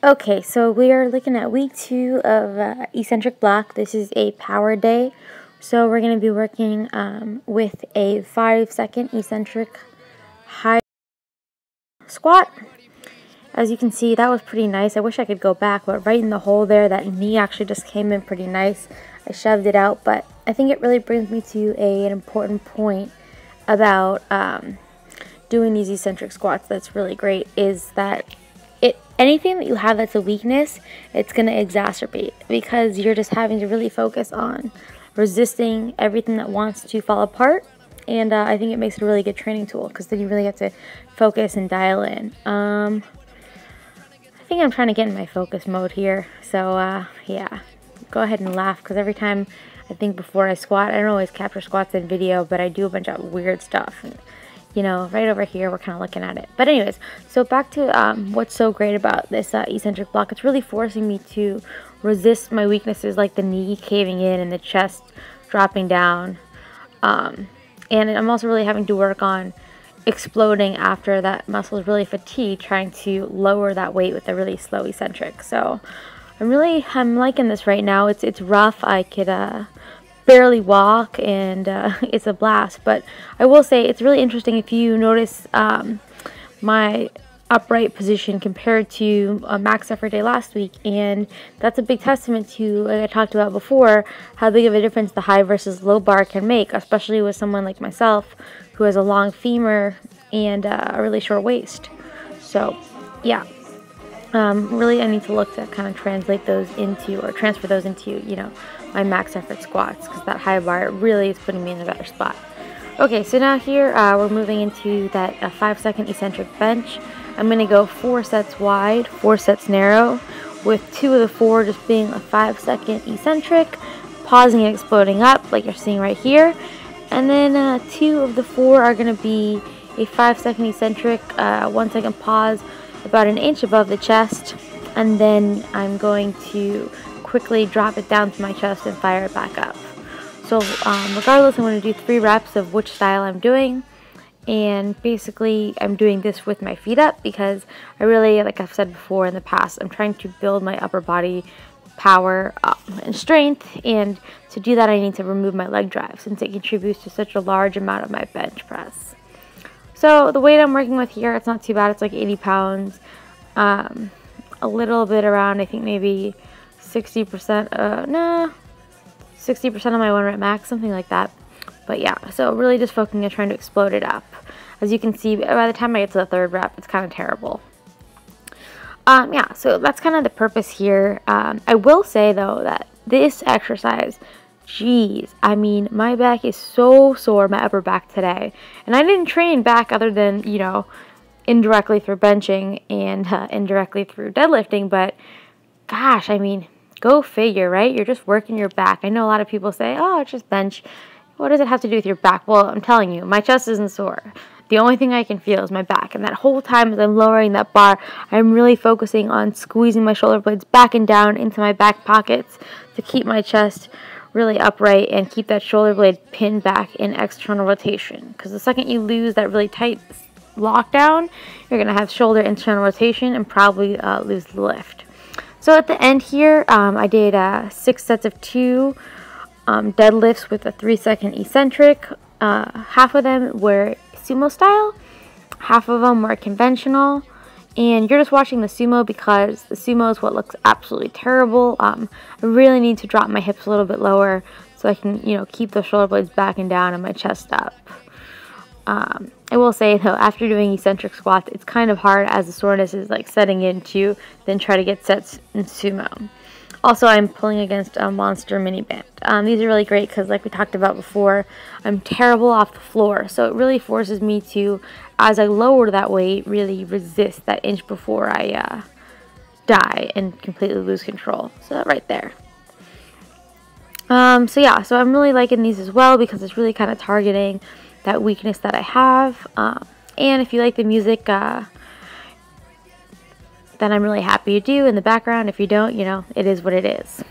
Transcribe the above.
Okay, so we are looking at week 2 of eccentric block. This is a power day, so we're going to be working with a 5-second eccentric high squat. As you can see, that was pretty nice. I wish I could go back, but right in the hole there, that knee actually just came in pretty nice. I shoved it out, but I think it really brings me to an important point about doing these eccentric squats that's really great, is that anything that you have that's a weakness, it's going to exacerbate, because you're just having to really focus on resisting everything that wants to fall apart. And I think it makes it a really good training tool, because then you really have to focus and dial in. I think I'm trying to get in my focus mode here, so yeah, go ahead and laugh, because every time I think before I squat, I don't always capture squats in video, but I do a bunch of weird stuff. And, you know, right over here, we're kind of looking at it. But anyways, so back to what's so great about this eccentric block. It's really forcing me to resist my weaknesses, like the knee caving in and the chest dropping down. And I'm also really having to work on exploding after that muscle is really fatigued, trying to lower that weight with a really slow eccentric. So I'm liking this right now. It's rough. I could barely walk, and it's a blast. But I will say it's really interesting if you notice my upright position compared to a max effort day last week, and that's a big testament to, like I talked about before, how big of a difference the high versus low bar can make, especially with someone like myself who has a long femur and a really short waist. So yeah, really I need to look to kind of translate those into, or transfer those into, you know, my max effort squats, because that high bar really is putting me in a better spot. Okay, so now here we're moving into that 5-second eccentric bench. I'm going to go 4 sets wide, 4 sets narrow, with 2 of the 4 just being a 5-second eccentric, pausing and exploding up like you're seeing right here. And then 2 of the 4 are going to be a 5-second eccentric, 1 second pause about an inch above the chest, and then I'm going to quickly drop it down to my chest and fire it back up. So regardless, I'm going to do 3 reps of which style I'm doing. And basically I'm doing this with my feet up, because I really, like I've said before in the past, I'm trying to build my upper body power and strength, and to do that I need to remove my leg drive, since it contributes to such a large amount of my bench press. So the weight I'm working with here, it's not too bad. It's like 80 pounds, a little bit around, I think maybe 60%, 60% of my 1 rep max, something like that. But yeah, so really just focusing on trying to explode it up. As you can see, by the time I get to the 3rd rep, it's kind of terrible. Yeah, so that's kind of the purpose here. I will say, though, that this exercise, geez, I mean, my back is so sore, my upper back today. And I didn't train back other than, you know, indirectly through benching and indirectly through deadlifting. But gosh, I mean, go figure, right? You're just working your back. I know a lot of people say, oh, it's just bench. What does it have to do with your back? Well, I'm telling you, my chest isn't sore. The only thing I can feel is my back. And that whole time as I'm lowering that bar, I'm really focusing on squeezing my shoulder blades back and down into my back pockets to keep my chest really upright and keep that shoulder blade pinned back in external rotation. Because the second you lose that really tight lockdown, you're going to have shoulder internal rotation and probably lose the lift. So at the end here, I did 6 sets of 2 deadlifts with a 3-second eccentric. Half of them were sumo style, half of them were conventional, and you're just watching the sumo because the sumo is what looks absolutely terrible. I really need to drop my hips a little bit lower so I can, you know, keep the shoulder blades back and down and my chest up. I will say, though, after doing eccentric squats, it's kind of hard as the soreness is like setting in to then try to get sets in sumo. Also, I'm pulling against a Monster Mini Band. These are really great because, like we talked about before, I'm terrible off the floor. So it really forces me to, as I lower that weight, really resist that inch before I die and completely lose control. So that right there. So yeah, so I'm really liking these as well, because it's really kind of targeting that weakness that I have. And if you like the music, then I'm really happy you do in the background. If you don't, you know, it is what it is.